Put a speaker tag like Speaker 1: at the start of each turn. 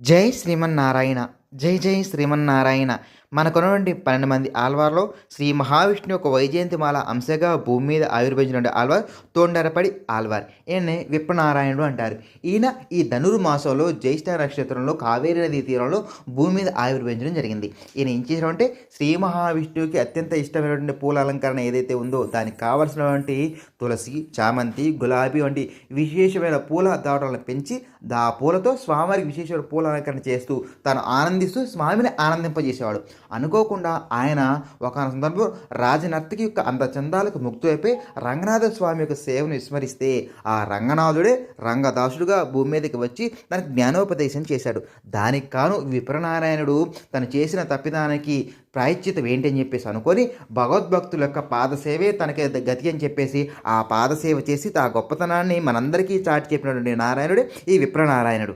Speaker 1: జై శ్రీమన్నారాయణ. జై జై శ్రీమన్నారాయణ. మనకున్నటువంటి 12 మంది ఆళ్వార్లో శ్రీ మహావిష్ణువు యొక్క వైజయంతిమాల అంశగా భూమి మీద ఆవిర్భవించినటువంటి ఆళ్వార్ తోండరపడి ఆళ్వార్. ఈయన్ని విప్రనారాయణుడు అంటారు. ఈయన ఈ ధనుర్మాసంలో జ్యేష్ఠ నక్షత్రంలో కావేరీ నదీ తీరంలో భూమి మీద ఆవిర్భవించడం జరిగింది. ఈయన ఏం చేశారంటే శ్రీ మహావిష్ణువుకి అత్యంత ఇష్టమైనటువంటి పూల అలంకరణ ఏదైతే ఉందో దానికి కావలసినటువంటి తులసి, చామంతి, గులాబీ వంటి విశేషమైన పూల దావటాలను పెంచి ఆ పూలతో స్వామివారికి విశేషమైన పూల అలంకరణ చేస్తూ తాను ఆనందిస్తూ స్వామిని ఆనందింపజేసేవాడు. అనుకోకుండా ఆయన ఒక సందర్భం రాజనర్తకి యొక్క అందచందాలకు ముగ్ధులైపోయి రంగనాథ స్వామి యొక్క సేవను విస్మరిస్తే ఆ రంగనాథుడే రంగదాసుడుగా భూమి మీదకి వచ్చి తనకు జ్ఞానోపదేశం చేశాడు. దానికి కాను విప్రనారాయణుడు తను చేసిన తప్పిదానికి ప్రాయశ్చితం ఏంటి అని చెప్పేసి అనుకొని భగవద్భక్తుల యొక్క పాదసేవే తనకి గతి అని చెప్పేసి ఆ పాదసేవ చేసి ఆ గొప్పతనాన్ని మనందరికీ చాటి చెప్పినటువంటి నారాయణుడే ఈ విప్రనారాయణుడు.